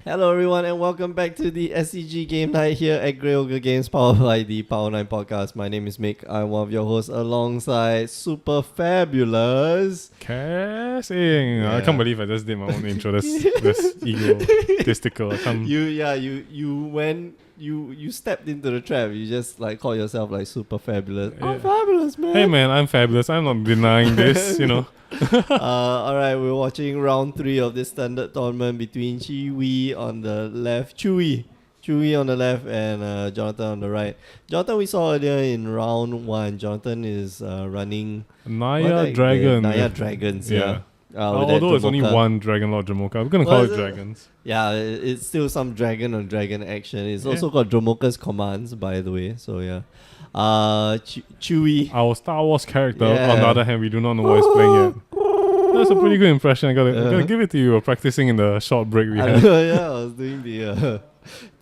Hello everyone and welcome back to the SCG game night here at Grey Ogre Games powered by the Power 9 podcast. My name is Mick. I'm one of your hosts alongside Super Fabulous Casing. I can't believe I just did my own intro. That's egotistical. I can't. You stepped into the trap. You just like call yourself like Super Fabulous. Yeah. I'm fabulous, man. Hey man, I'm fabulous. I'm not denying this, Alright, we're watching round 3 of this standard tournament between Chewy on the left, Chewy on the left, and Jonathan on the right. Jonathan, we saw earlier in round 1. Jonathan is running Naya Dragon. Naya Dragons, yeah. Although it's only one Dragon Lord Jamoka. I'm gonna call it Dragons. Yeah, it's still some dragon on dragon action. It's also got Dromoka's commands, by the way. So yeah. Chewy. Our Star Wars character, on the other hand, we do not know what he's playing yet. That's a pretty good impression. I gotta give it to you. We're practicing in the short break we had. I was doing the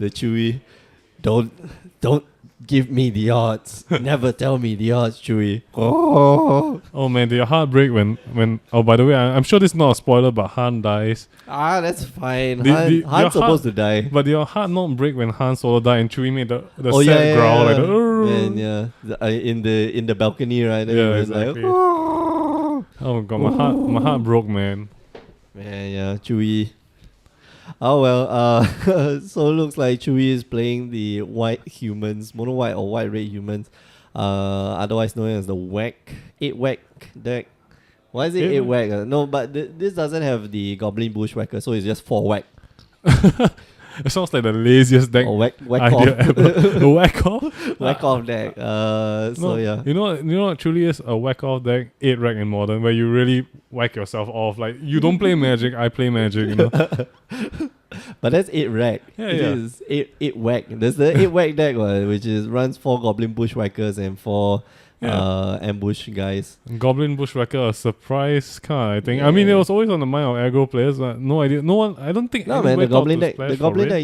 Chewy. Don't give me the odds. Never tell me the odds, Chewy. Oh man, did your heart break when oh, by the way, I'm sure this is not a spoiler, but Han dies. That's fine. Han's supposed to die. But did your heart not break when Han Solo died and Chewie made the sad growl like in the balcony, right? Yeah, exactly. Like, oh god, my heart broke, man. Man, yeah, Chewie. Oh well, so it looks like Chewie is playing the white humans, mono white or white red humans, otherwise known as the 8-Whack deck. Why is it 8-Whack? No, but this doesn't have the Goblin Bushwhacker, so it's just 4-Whack. It sounds like the laziest deck whack idea off. ever. Whack off? Whack off deck. So yeah. You know what truly is a whack off deck? 8-Rack in Modern, where you really whack yourself off. Like, you don't play Magic, I play Magic, But that's 8-Rack. Yeah, it is 8-Whack. There's the 8-Whack deck one, which runs 4 Goblin Bushwhackers and 4 ambush guys. Goblin Bushwhacker, a surprise card, I think. Yeah. I mean, it was always on the mind of aggro players, but no idea. No one, I don't think. No man, the Goblin deck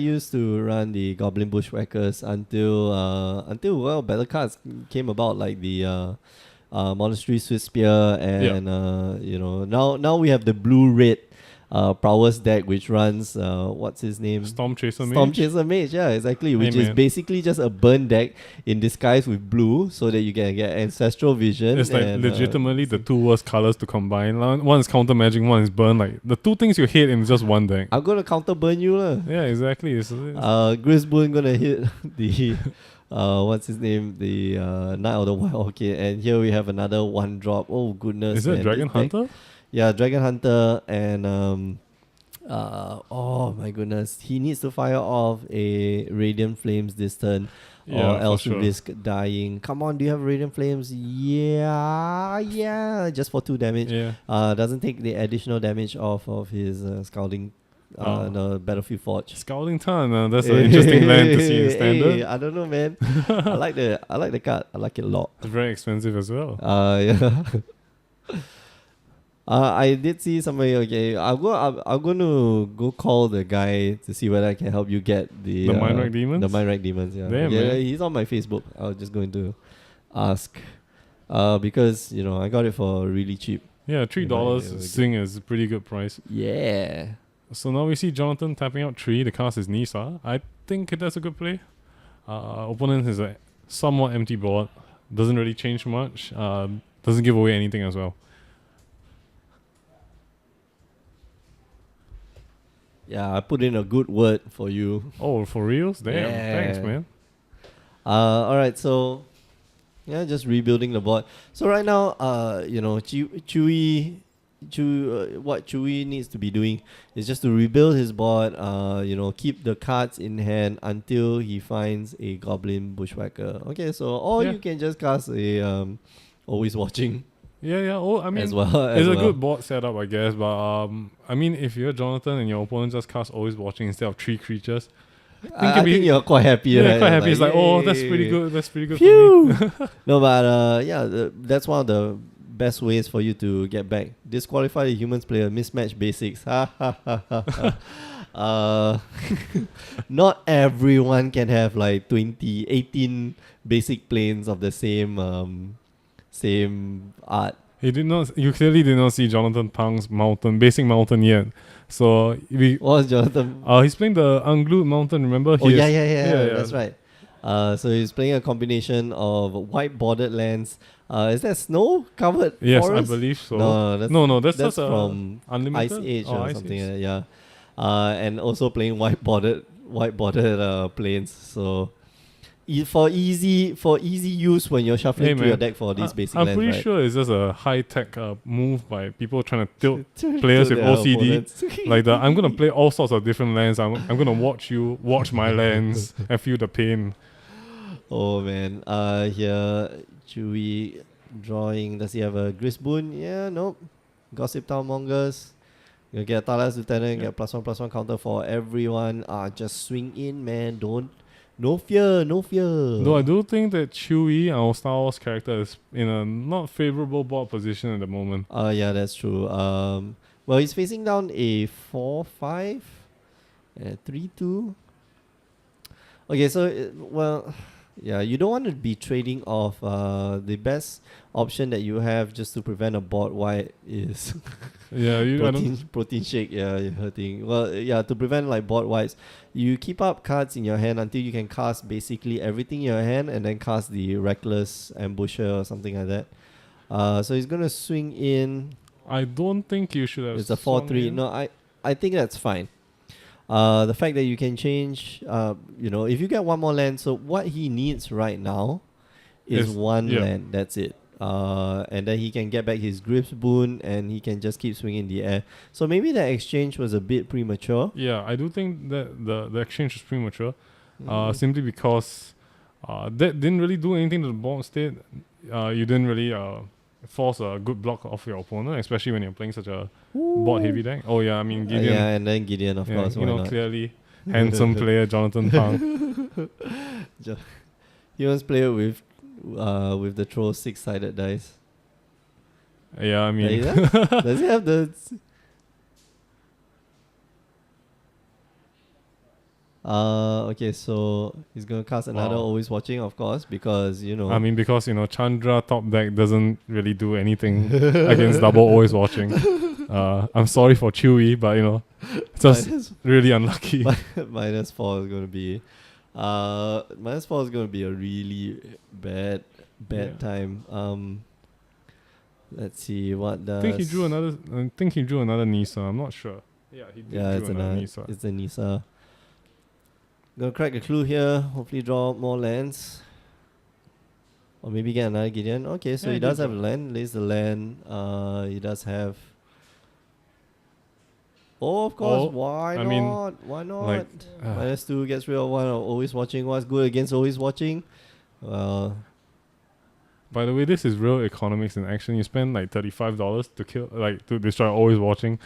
used to run the Goblin Bushwhackers until better cards came about, like the Monastery Swiss Spear and now we have the blue red prowess deck, which runs what's his name? Storm Chaser Mage, yeah, exactly. Which is basically just a burn deck in disguise with blue, so that you can get Ancestral Vision. It's like legitimately the two worst colors to combine. One is counter magic, one is burn. Like the two things you hate in just one deck. I'm gonna counter burn you lah. Yeah, exactly. Grisboon gonna hit the what's his name? The Knight of the White Orchid, and here we have another 1-drop. Oh goodness! Is it Dragon Hunter? Yeah, Dragon Hunter, and oh my goodness, he needs to fire off a Radiant Flames this turn, or else you risk dying. Come on, do you have Radiant Flames? Yeah, just for 2 damage. Yeah. Doesn't take the additional damage off of his Scalding. The Battlefield Forge. Scalding Ton, that's an interesting land to see in standard. Hey, I don't know, man. I like the card. I like it a lot. It's very expensive as well. Yeah. I did see somebody. Okay, I'm going to go call the guy to see whether I can help you get the Mindwreck Demons. The Mindwreck Demons. Yeah, damn, yeah. Man. He's on my Facebook. I was just going to ask, because I got it for really cheap. Yeah, $3 Sing is a pretty good price. Yeah. So now we see Jonathan tapping out 3. The cast is Nisa. I think that's a good play. Opponent is a somewhat empty board. Doesn't really change much. Doesn't give away anything as well. Yeah, I put in a good word for you. Oh, for reals? Damn, thanks, man. Alright, so just rebuilding the board. So right now, Chewy, what Chewy needs to be doing is just to rebuild his board. Keep the cards in hand until he finds a Goblin Bushwhacker. Okay, so you can just cast a Always Watching. Yeah. Oh, I mean, it's a good board setup, I guess. But I mean, if you're Jonathan and your opponent just casts Always Watching instead of 3 creatures, I think you're quite happy. Yeah, right? Quite happy. It's like, that's pretty good. That's pretty good Phew! for me. No, but that's one of the best ways for you to get back. Disqualify the humans player, mismatch basics. Not everyone can have like 18 basic planes of the same art. He did not. You clearly did not see Jonathan Pang's basic mountain yet. So What was Jonathan? he's playing the unglued mountain. Remember? Oh He yeah, that's right. So he's playing a combination of white bordered lands. Is that snow covered Yes, I forest? believe so. No, That's that's just a from unlimited Ice Age or Ice something Age. like that, yeah. And also playing white bordered planes. So for easy use when you're shuffling Hey through your man, deck for these basic I'm lands, pretty right? sure it's just a high tech move by people trying to tilt To players with their OCD. opponents. Like I'm gonna play all sorts of different lands. I'm gonna watch my lands and feel the pain. Oh man. Here Chewy drawing. Does he have a Grisboon? Yeah, nope. Gossip Town Mongers. You get Talas Lieutenant, Yeah. get +1/+1 counter for everyone. Just swing in, man. No fear, no fear. Though I do think that Chewie, our Star Wars character, is in a not favorable board position at the moment. Yeah, that's true. Well, he's facing down a 4/5, 3/2. Okay, so well, yeah, you don't want to be trading off. The best option that you have just to prevent a board wipe is Yeah, protein shake. Yeah, you're hurting. Well, yeah, to prevent like board wipes, you keep up cards in your hand until you can cast basically everything in your hand and then cast the reckless ambusher or something like that. So he's gonna swing in. I don't think you should have. It's a swung 4/3. in. No, I think that's fine. The fact that you can change, if you get one more land, so what he needs right now is one yeah. land. That's it. And then he can get back his Grips boon, and he can just keep swinging in the air. So maybe that exchange was a bit premature. Yeah, I do think that the exchange was premature. Mm. Simply because that didn't really do anything to the board state. You didn't really force a good block off your opponent, especially when you're playing such a board heavy deck. Oh yeah, I mean Gideon. Yeah, and then Gideon, of course. You Why know, not? clearly handsome player Jonathan Pang. He wants player with the troll 6-sided dice. Yeah, I mean, Does he have the? Okay, so he's gonna cast another Wow. Always Watching, of course, because I mean, because Chandra top deck doesn't really do anything against double always watching. I'm sorry for Chewy, but just really unlucky. -4 is gonna be, -4 is gonna be a really bad time. Let's see what does. I think he drew another Nisa. I'm not sure. Yeah, he did It's another Nisa. It's a Nisa. Gonna crack a clue here. Hopefully draw more lands. Or maybe get another Gideon. Okay, so Yeah, he he does did have a draw. land. Lays the land. He does have. Oh, of course. Why I not? mean, Why not? like, -2 gets rid of one of Always Watching. What's good against Always Watching? Well, by the way, this is real economics in action. You spend like $35 to kill, to destroy always watching.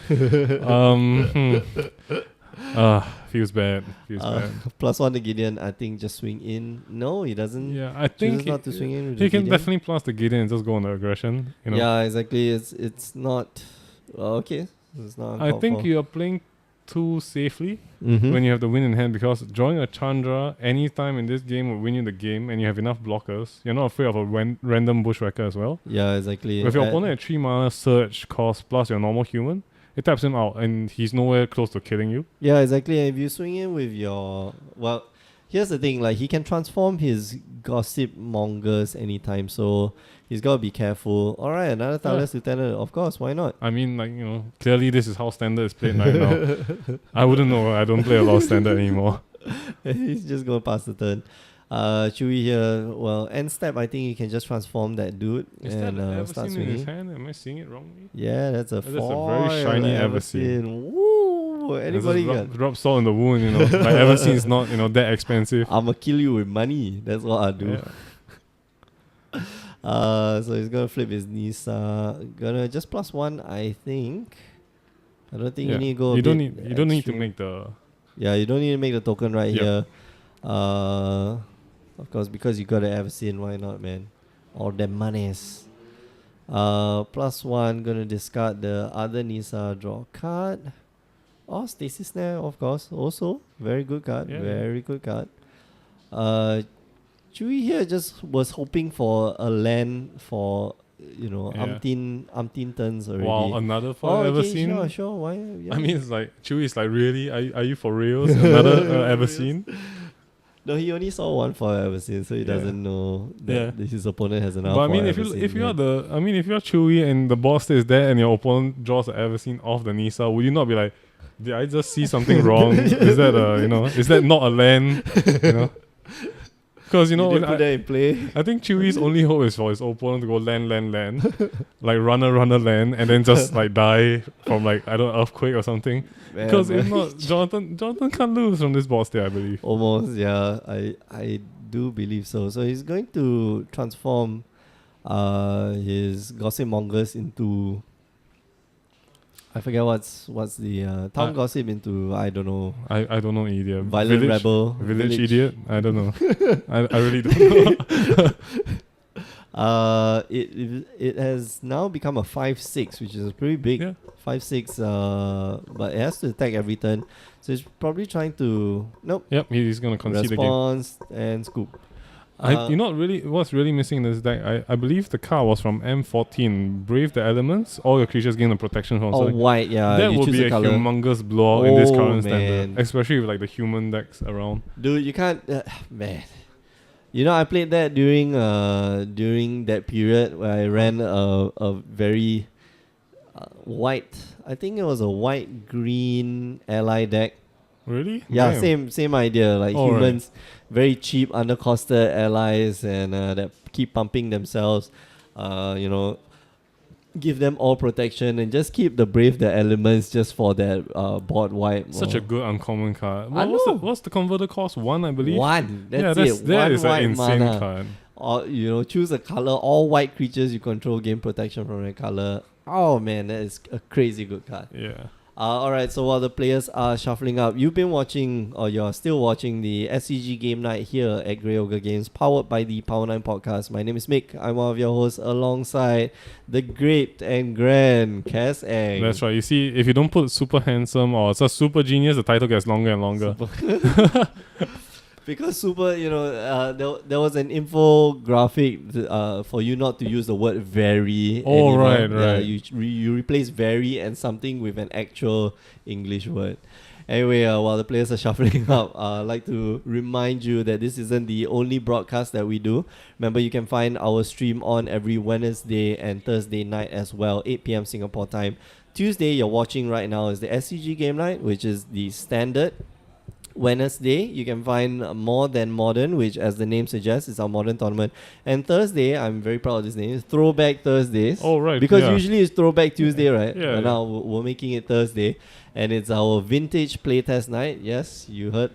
Feels bad. +1 to Gideon. I think just swing in. No, he doesn't. Yeah, I think Chooses not to swing in with he the can Gideon. definitely plus the Gideon and just go on the aggression. Yeah, exactly. It's not okay. It's not. I think you are playing too safely Mm-hmm. when you have the win in hand, because drawing a Chandra anytime in this game will win you the game, and you have enough blockers. You're not afraid of a random bushwhacker as well. Yeah, exactly. With your opponent at 3 mana search cost plus your normal human, it taps him out and he's nowhere close to killing you. Yeah, exactly. And if you swing in with your here's the thing. Like he can transform his Gossip Mongers anytime, so he's gotta be careful. All right, another Talos Lieutenant. Of course, why not? I mean, clearly this is how standard is played right now. I wouldn't know. I don't play a lot of standard anymore. He's just gonna pass the turn. Chewy here. Well, end step. I think you can just transform that dude Is that and start Everseen in his swinging. hand? Am I seeing it wrongly? Yeah, that's a That's a foil. very shiny Everseen. Woo! Anybody got? Drop salt in the wound, like Everseen is not, that expensive. I'ma kill you with money. That's what I do. Yeah. So he's gonna flip his Nisa. Gonna just +1, I think. I don't think you need to go. You don't need to extreme. make the. Yeah, you don't need to make the token right Yep. here. Of course, because you got the Everseen, why not, man? All the monies. +1, gonna discard the other Nisa, draw a card. Oh, Stasis Snare, of course. Also, very good card. Yeah, Very good card. Chewy here just was hoping for a land for Yeah. umpteen turns already. Wow, another fight Oh, I've ever okay, seen. sure. Why? Yeah. I mean, it's like Chewie is like, really? Are you for reals? Another ever seen? No, he only saw one foul ever seen, so he Yeah. doesn't know Yeah. that his opponent has another But I foul mean, ever seen. if you're Chewie and the boss is there and your opponent draws an ever seen off the Nisa, would you not be like, did I just see something wrong? Is that is that not a land? Because you didn't put I, that in play. I think Chewie's only hope is for his opponent to go land, like runner, land, and then just like die from like earthquake or something. Man, Because if not, Jonathan can't lose from this boss there, I believe. almost, yeah, I do believe so. So he's going to transform his gossip mongers into, I forget what's the town gossip into, I don't know. I don't know, idiot. Violent rebel. Village idiot? I don't know. I really don't know. It has now become a 5/6, which is pretty big. Yeah. 5/6. But it has to attack every turn, so it's probably trying to Yep, he's gonna concede the game. response and scoop. What's really missing in this deck, I believe the card was from M14, Brave the Elements, all your creatures gain the protection from Oh, something. white, yeah. That you would choose be a a color. humongous blowout in this Oh, current man. standard. Especially with like the human decks around. Dude, you can't, man. I played that during that period where I ran a very white. I think it was a white green ally deck. Really? Yeah, Damn. same idea. Like Oh, humans, very cheap, undercosted allies, and that keep pumping themselves. Give them all protection and just keep the brave the elements just for that board wipe. Such a good uncommon card. I know. What's the converter cost? 1, I believe. One. That's it. That One is an white insane mana. card. Or choose a color. All white creatures you control gain protection from that color. Oh man, that is a crazy good card. Yeah. Alright, so while the players are shuffling up, you've been watching, or you're still watching, the SCG Game Night here at Grey Ogre Games, powered by the Power 9 Podcast. My name is Mick. I'm one of your hosts alongside the great and grand Cass Ang. That's right. You see, if you don't put super handsome or just super genius, the title gets longer and longer. Because super, there was an infographic for you not to use the word very Oh, anymore. right. Yeah, you replace very and something with an actual English word. Anyway, while the players are shuffling up, I'd like to remind you that this isn't the only broadcast that we do. Remember, you can find our stream on every Wednesday and Thursday night as well, 8 p.m. Singapore time. Tuesday, you're watching right now, is the SCG Game Night, which is the standard. Wednesday, you can find More Than Modern, which, as the name suggests, is our modern tournament. And Thursday, I'm very proud of this name, is Throwback Thursdays. Oh, right. Because yeah. usually it's Throwback Tuesday, right? Yeah, But now we're making it Thursday. And it's our vintage playtest night. Yes, you heard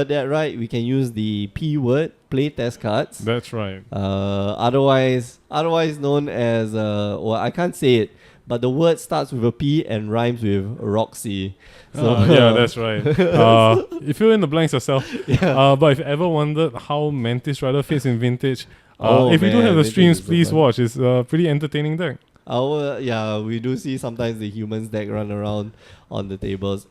that right. We can use the P word, playtest cards. That's right. Otherwise known as, I can't say it, but the word starts with a P and rhymes with Roxy. So Yeah, that's right. You fill in the blanks yourself. Yeah. But if you ever wondered how Mantis Rider fits in Vintage, Oh, if you do man, have the Vintage streams, is so please fun. watch. It's a pretty entertaining deck. We do see sometimes the humans deck run around on the tables.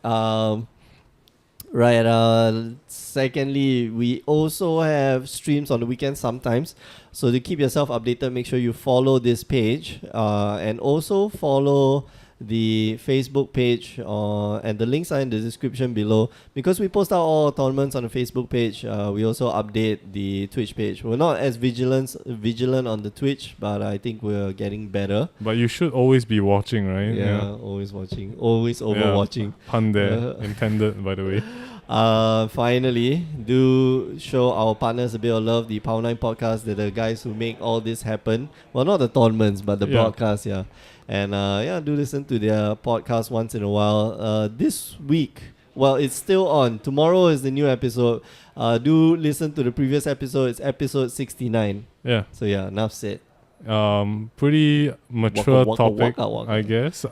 Secondly, we also have streams on the weekends sometimes. So to keep yourself updated, make sure you follow this page and also follow the Facebook page, and the links are in the description below. Because we post out all our tournaments on the Facebook page, we also update the Twitch page. We're not as vigilant on the Twitch, but I think we're getting better. But you should always be watching, right? Yeah, always watching, always overwatching. Pun there, intended, by the way. Finally, do show our partners a bit of love. The Power 9 Podcast, they're the guys who make all this happen. Well, not the tournaments, but the broadcasts, yeah. And do listen to their podcast once in a while. This week, well, it's still on. Tomorrow is the new episode. Do listen to the previous episode. It's episode 69. Yeah. So yeah, enough said. Pretty mature Waka, topic, waka. I guess.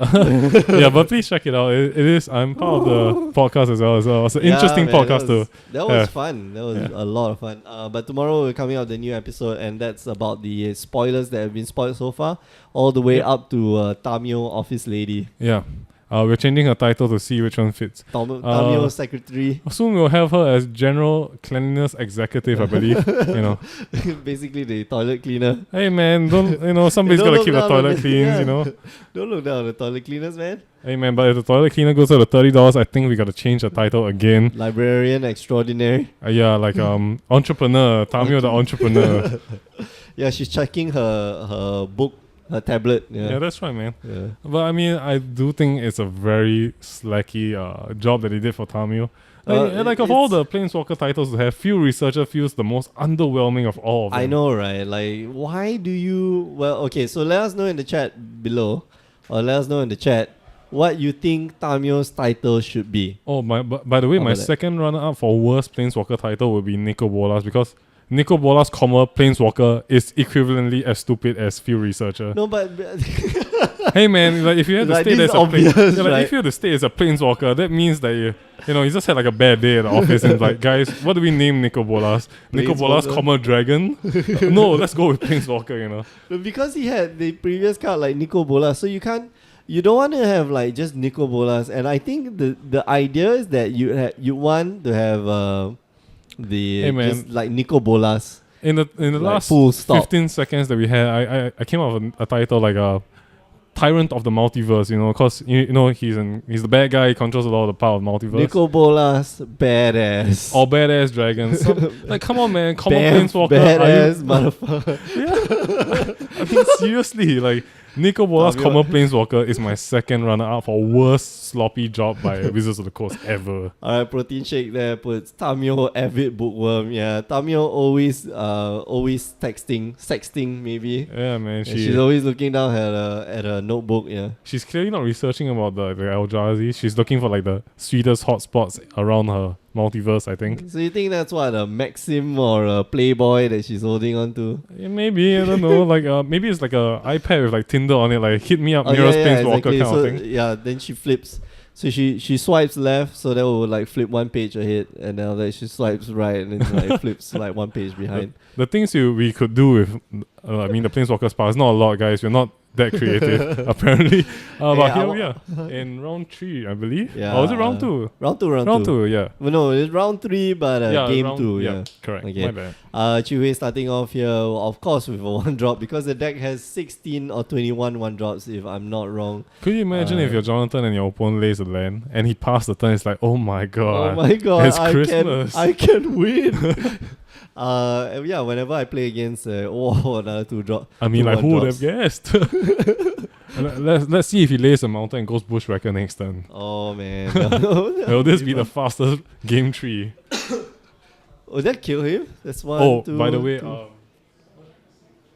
Yeah, but please check it out. It is. I'm part of the podcast as well. So it's an interesting man, podcast too. That was fun. That was a lot of fun. But tomorrow we're coming out with the new episode, and that's about the spoilers that have been spoiled so far, all the way up to Tamio Office Lady. Yeah. We're changing her title to see which one fits. Tamio secretary. Soon we'll have her as General Cleanliness Executive, I believe. Basically the toilet cleaner. Hey man, don't somebody's Don't gotta look keep the down on toilet the- clean, yeah. you know. Don't look down on the toilet cleaners, man. Hey man, but if the toilet cleaner goes to $30, I think we gotta change the title again. Librarian extraordinary. Yeah, like entrepreneur, Tamio the entrepreneur. Yeah, she's checking her book, her tablet. Yeah, Yeah. that's right, man. Yeah. But I mean, I do think it's a very slacky job that they did for Tamio. Like of all the Planeswalker titles to have, few researcher feels the most underwhelming of all of them. I know, right? Like, why do you... Well, okay, so let us know in the chat below, or let us know in the chat, what you think Tamio's title should be. Oh, by the way, How my about that? second runner-up for worst Planeswalker title would be Nico Bolas, because Nico Bolas, Planeswalker is equivalently as stupid as few researcher. No, but... Hey man, like if you have to Like, stay this as a is obvious, right? if you have to stay as a Planeswalker, that means that you just had like a bad day at the office and like, guys, what do we name Nico Bolas? Nico Bolas, Dragon? No, let's go with Planeswalker, Because he had the previous card like Nico Bolas, so you don't want to have like just Nico Bolas, and I think the idea is that you want to have just like Nico Bolas. In the Like, last full stop. 15 seconds that we had, I came up with a title like Tyrant of the Multiverse, because he's the bad guy, he controls a lot of the power of multiverse. Nico Bolas, badass. Or badass dragons. Like, come on, man, common Planeswalker. Badass motherfucker. Yeah. I mean, seriously, like Nico Bolas, Tamio. common Planeswalker is my second runner-up for worst sloppy job by Wizards of the Coast ever. Alright, Protein Shake there puts Tamio avid bookworm. Yeah, Tamio always sexting maybe. Yeah, man, Yeah, she's always looking down at a notebook. Yeah. she's clearly not researching about the Eldrazi. She's looking for like the sweetest hotspots around her multiverse, I think. So you think that's what, a Maxim or a Playboy that she's holding on to? Yeah, maybe, I don't know. Like maybe it's like a iPad with like Tinder on it, like hit me up, Oh, nearest yeah, Planeswalker exactly. kind So of thing. yeah, then she flips. So she swipes left, so that will like flip one page ahead, and then like she swipes right, and then like flips like one page behind. The things we could do with, the Planeswalker's power is not a lot, guys. We're not that creative, apparently. But Yeah, here we are in round 3, I believe. Yeah. Or was it round 2? Round two. Round 2, yeah. Well, no, it's round 3, but game round, 2. Yeah. correct. Okay. My bad. Chihui starting off here, of course, with a 1-drop because the deck has 16 or 21 1-drops, if I'm not wrong. Could you imagine if you're Jonathan and your opponent lays a land and he passed the turn? It's like, oh my god. Oh my god, it's Christmas. I can win. Yeah, whenever I play against another 2-drop. I mean, two like, who would have 1-drops. guessed? Let's see if he lays a mountain and goes Bushwhacker next turn. Oh man. Will this be the fastest game 3? Oh, that killed him? That's one. Oh, two, by the way, two.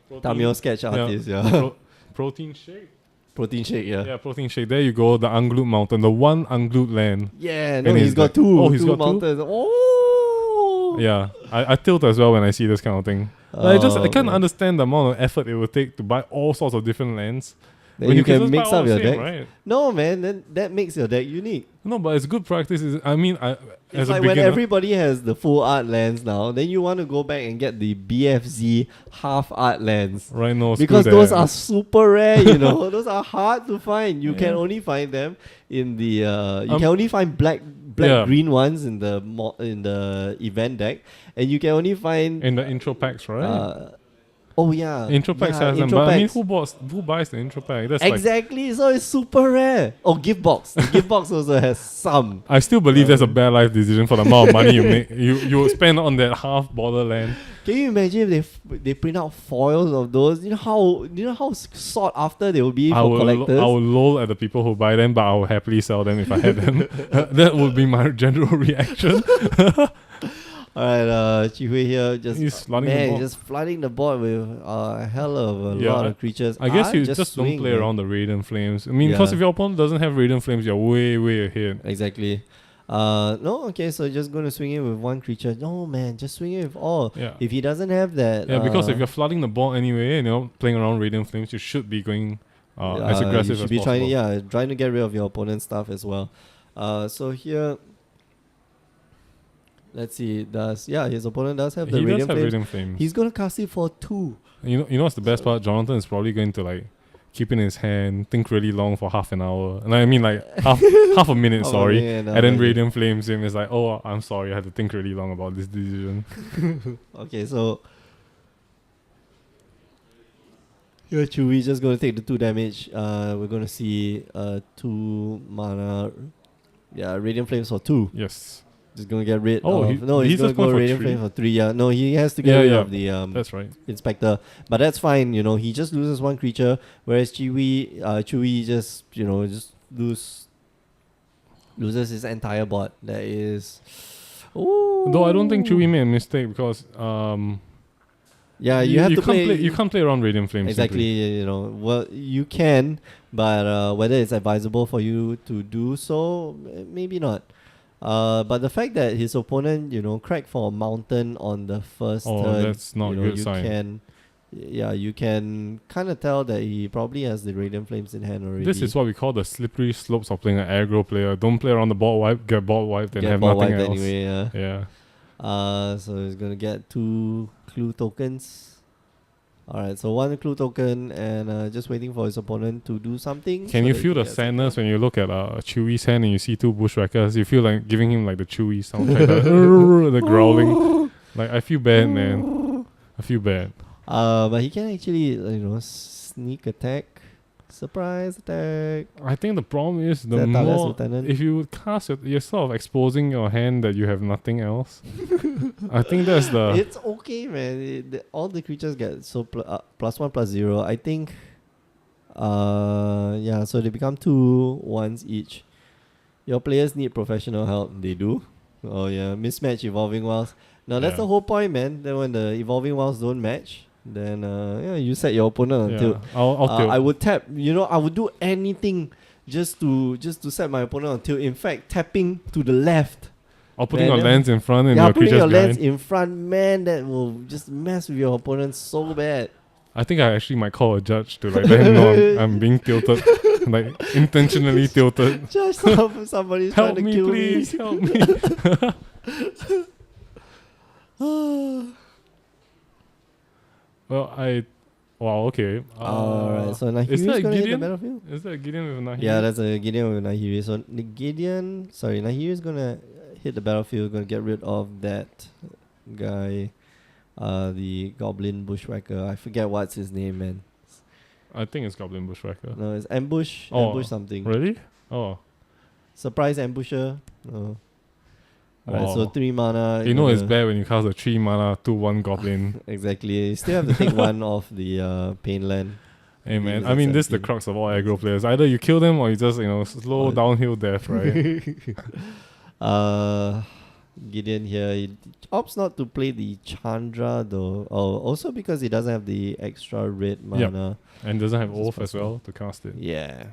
protein- Tamio sketch artist, yeah. protein shake? Protein shake, yeah. Yeah, protein shake. There you go, the unglued mountain, the one unglued land. Yeah, no, And he's he's got like- two. oh, he's two got two? mountains. Oh. Yeah, I tilt as well when I see this kind of thing. Like, I can't man. understand the amount of effort it would take to buy all sorts of different lands. Then when you can can just buy mix all up the your same, deck. right? No, man, then that makes your deck unique. No, but it's good practice. As It's a like when beginner, everybody has the full art lands now, then you want to go back and get the BFZ half art lands. right now, Because those are super rare, those are hard to find. You can Yeah. only find them in the you Um, can only find black yeah. green ones in the event deck, and you can only find in the intro packs, right? oh yeah, Intro packs yeah, has them, intro but I mean, packs. who buys the intro pack? That's like, Exactly, so it's super rare. Oh, gift box. The gift box also has some. I still believe that's a bad life decision for the amount of money you make. You spend on that half border land. Can you imagine if they print out foils of those? You know how sought after they will be I for will collectors. lol at the people who buy them, but I will happily sell them if I had them. That would be my general reaction. Alright, Chihui here He's flooding the board. just flooding the board with a hell of a Yeah, lot of creatures. I guess you just just don't swing, play man. around the Radiant Flames. I mean, because Yeah. if your opponent doesn't have Radiant Flames, you're way, way ahead. Exactly. No, okay, so just gonna swing in with one creature. No man, just swing in with all. Yeah. If he doesn't have that, Yeah, because if you're flooding the board anyway and you're playing around Radiant Flames, you should be going as aggressive you should as be possible. trying to get rid of your opponent's stuff as well. So here, let's see. His opponent does have the He does Radiant have Flame. Radiant Flames. He's gonna cast it for 2. You know what's the best part? Jonathan is probably going to like keep it in his hand, think really long for half an hour. And I mean like half a minute, sorry. And then Radiant Flames him. It's like, oh, I'm sorry, I had to think really long about this decision. Okay, so here Chewie just gonna take the 2 damage. We're gonna see 2 mana. Yeah, Radiant Flames for 2. Yes. Just gonna get rid Oh, of... he's he's gonna just going go for Radiant 3. Flame for 3. Yeah, no, he has to get rid of the That's right. Inspector. But that's fine, he just loses 1 creature, whereas Chewie just, just loses his entire board. That is... Ooh. Though I don't think Chewie made a mistake because yeah, you have to play... You can't play around Radiant Flames. Exactly, simply. well, you can, but whether it's advisable for you to do so, maybe not. But the fact that his opponent, cracked for a mountain on the first turn, that's not a good sign. You can kind of tell that he probably has the Radiant Flames in hand already. This is what we call the slippery slopes of playing an aggro player. Don't play around the board wipe, get board wiped, and have nothing else. Anyway, yeah. So he's gonna get 2 clue tokens. Alright, so 1 clue token and just waiting for his opponent to do something. Can you feel the sadness when you look at Chewie's hand and you see 2 Bushwhackers? You feel like giving him like the Chewie sound, like the growling. Like, I feel bad, man. I feel bad. But he can actually, sneak attack. Surprise attack. I think the problem is if you cast you're sort of exposing your hand that you have nothing else. I think that's the... It's okay, man. All the creatures get +1/+0. I think... so they become 2 1s each. Your players need professional help. They do. Oh yeah, mismatch Evolving Wilds. Now that's the whole point, man. Then when the Evolving Wilds don't match, then you set your opponent on tilt. I'll tilt. I would tap. I would do anything just to set my opponent on tilt. In fact, tapping to the left. Or putting your lands in front and your creatures putting your lands behind. in front, man, that will just mess with your opponent so bad. I think I actually might call a judge to like let him know I'm being tilted, like intentionally tilted. Judge, somebody's help trying to me, kill please, me. help me. Wow, okay. Alright, so Nahiri's gonna hit the battlefield? Is that a Gideon with a Nahiri? Yeah, that's a Gideon with Nahiri. So Nahiri's gonna hit the battlefield, gonna get rid of that guy, the Goblin Bushwhacker. I forget what's his name, man. I think it's Goblin Bushwhacker. No, it's Ambush. Ambush something. Really? Oh. Surprise Ambusher. Oh. Wow. Alright, so 3 mana. It's bad when you cast a 3 mana 2/1 Goblin. Exactly. You still have to take 1 off the pain land. Hey man, I mean this is the crux of all aggro players. Either you kill them or you just slow downhill death, right? Gideon here, he opts not to play the Chandra though. Oh, also because he doesn't have the extra red mana. And doesn't have Oath as well to cast it. Yeah.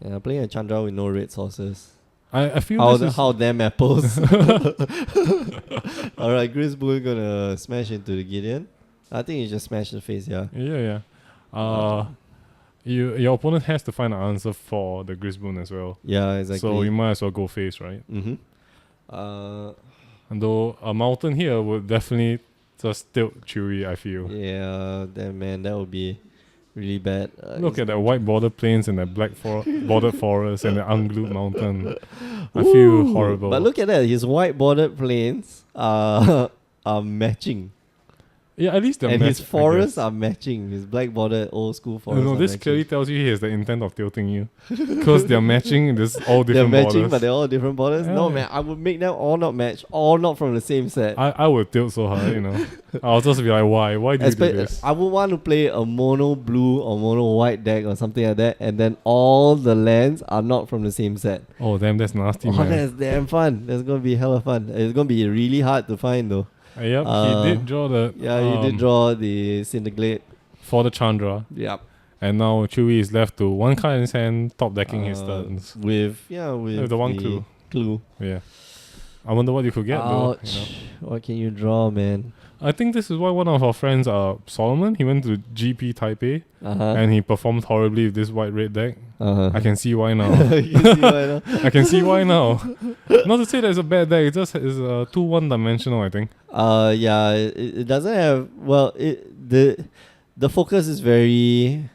Yeah, playing a Chandra with no red sources. I feel how them apples. Alright, Grisboon gonna smash into the Gideon. I think he just smashed the face, yeah. Yeah. Your opponent has to find an answer for the Grisboon as well. Yeah, exactly. So you might as well go face, right? Mm-hmm. And though a mountain here would definitely just tilt Chewie, I feel. Yeah, man, that would be really bad. Look at that white border plains and that black bordered forest and the unglued mountain. I feel horrible. But look at that, his white bordered plains are matching. Yeah, at least they're and his forests are matching. His black bordered old school forests. No, this clearly tells you he has the intent of tilting you. Because they're matching this all different they're borders. matching, but they're all different borders. Yeah. No, man, I would make them all not match, all not from the same set. I would tilt so hard, I'll just be like, why? Why do you do this? I would want to play a mono blue or mono white deck or something like that, and then all the lands are not from the same set. Oh, damn, that's nasty, man. That's damn fun. That's going to be hella fun. It's going to be really hard to find, though. Yep, he did draw the... Yeah, he did draw the Cinderglade. For the Chandra. Yep. And now Chewie is left to 1 card in his hand, top decking his turns. With the 1 clue. Yeah. I wonder what you could get, though. What can you draw, man? I think this is why one of our friends, Solomon, he went to GP Taipei and he performed horribly with this white-red deck. I can see why now. I can see why now. Not to say that it's a bad deck, it just is 2 one-dimensional, I think. It doesn't have... Well, the focus is very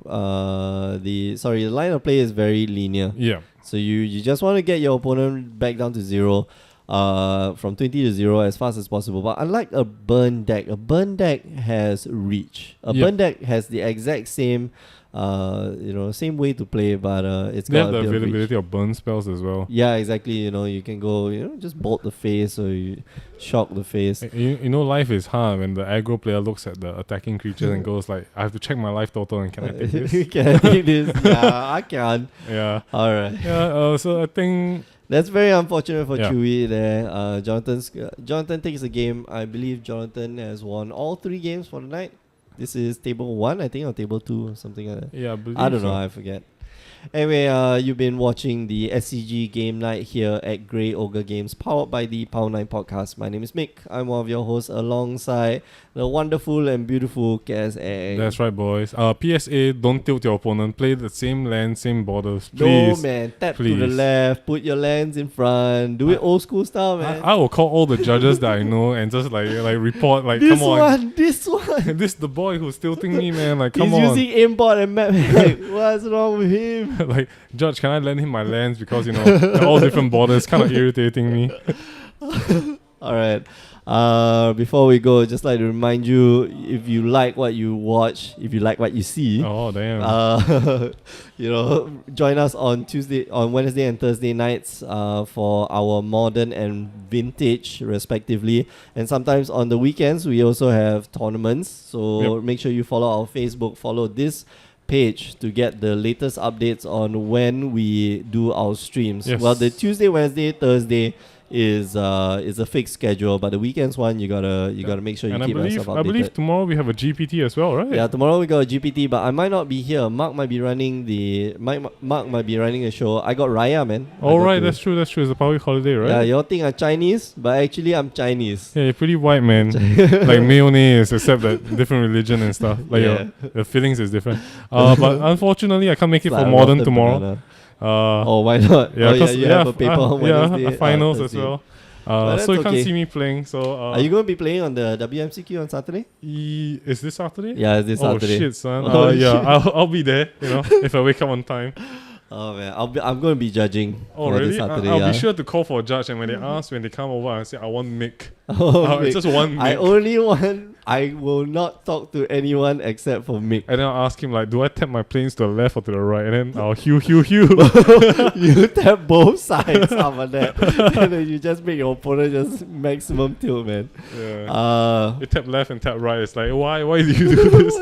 the line of play is very linear. Yeah. So you just want to get your opponent back down to 0, from 20 to 0 as fast as possible. But unlike a burn deck has reach. A Yep. burn deck has the exact same same way to play, but it's They got have a the bit of reach. availability of burn spells as well. Yeah, exactly. You can go, just bolt the face or you shock the face. You know, life is hard when the aggro player looks at the attacking creature and goes like, I have to check my life total and can I take this? Can I take this? Yeah, I can. Yeah. All right. Yeah, so I think... That's very unfortunate for Yeah. Chewy there. Jonathan takes the game. I believe Jonathan has won all 3 games for the night. This is table 1, I think, or table 2 or something like that. Yeah, I believe I don't know, so. I forget. Anyway, you've been watching the SCG game night here at Grey Ogre Games, powered by the Power 9 podcast. My name is Mick. I'm one of your hosts alongside the wonderful and beautiful Kaz Egg. That's right, boys. PSA, don't tilt your opponent. Play the same land, same borders. No, Please. man. Tap to the Please. left. Put your lands in front. Do it old school style, man. I will call all the judges that I know and just like report, like, this come on. one. This one. This the boy who's tilting me, man. Like, come He's on. using aimbot and map. Like, what's wrong with him? Like, Judge, can I lend him my lands because they're all different borders, kind of irritating me. All right. Before we go, just like to remind you, if you like what you watch, if you like what you see, Oh damn! join us on Wednesday and Thursday nights for our modern and vintage respectively, and sometimes on the weekends we also have tournaments. So Yep. make sure you follow our Facebook, follow this page to get the latest updates on when we do our streams. Yes. Well, the Tuesday, Wednesday, Thursday is a fixed schedule, but the weekends one you gotta make sure you And keep yourself updated. I believe tomorrow we have a GPT as well, right? Yeah, tomorrow we got a GPT, but I might not be here. Mark might be running the show. I got Raya, man. Oh right, that's true. It's a public holiday, right? Yeah, y'all think I'm Chinese, but actually I'm Chinese. Yeah, you're pretty white, man. Like mayonnaise, except that different religion and stuff. Like Yeah. your feelings is different. But unfortunately, I can't make it Like for a modern rotten tomorrow. banana. Uh, Oh, why not? yeah, Oh, yeah, 'cause- you have a paper on Wednesday. finals as Thursday. well. But So you that's can't okay. see me playing. So Are you going to be playing on the WMCQ on Saturday? Is this Saturday? Yeah, it's this Saturday. Oh shit, son. Oh, yeah, shit. I'll be there. If I wake up on time. Oh man, I'm going to be judging. Oh for this really? Saturday, I'll yeah. be sure to call for a judge, and when they come over, I say I want Mick. Oh, It's Mick. just one Mick. I will not talk to anyone except for Mick. And then I'll ask him like, do I tap my planes to the left or to the right? And then I'll hew. You tap both sides after that. And then you just make your opponent just maximum tilt, man. Yeah. You tap left and tap right. It's like, why do you do this?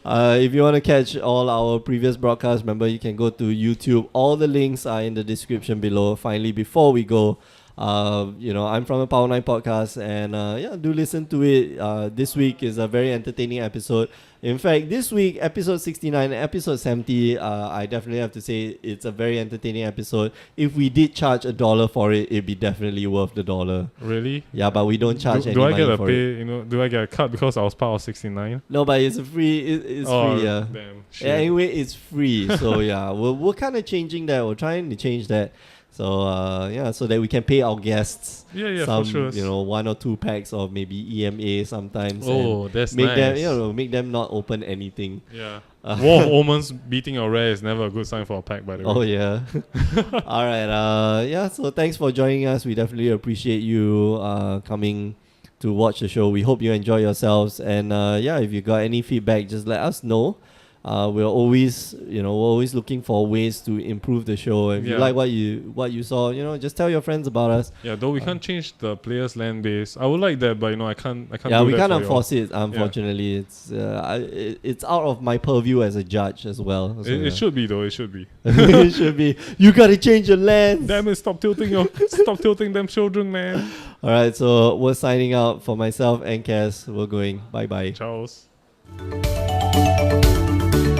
If you want to catch all our previous broadcasts, remember you can go to YouTube. All the links are in the description below. Finally, before we go, I'm from the Power 9 podcast, and do listen to it. This week is a very entertaining episode. In fact, this week, episode 69 and episode 70, I definitely have to say it's a very entertaining episode. If we did charge $1 for it, it'd be definitely worth the $1. Really? Yeah, but we don't charge any do I money get a for pay? it. Do I get a cut because I was part of 69? No, but it's a free. It's free. Yeah. Damn. Shit. Yeah, anyway, it's free. So yeah, we're kind of changing that. We're trying to change that. So so that we can pay our guests. Yeah, some, for sure. 1 or 2 packs of maybe EMA sometimes. Oh, and that's make nice. them make them not open anything. Yeah. War of Omens beating your rare is never a good sign for a pack, by the way. Oh yeah. All right. So thanks for joining us. We definitely appreciate you coming to watch the show. We hope you enjoy yourselves. And if you got any feedback, just let us know. We're always looking for ways to improve the show. If you like what you saw, just tell your friends about us. Yeah, though we can't change the player's land base. I would like that, but I can't. Yeah, do we that can't for enforce it. Unfortunately, it's out of my purview as a judge as well. So, It should be though. It should be. It should be. You gotta change your lens. Damn it! Stop tilting them children, man. All right, so we're signing out for myself and Cass. We're going. Bye bye. Charles.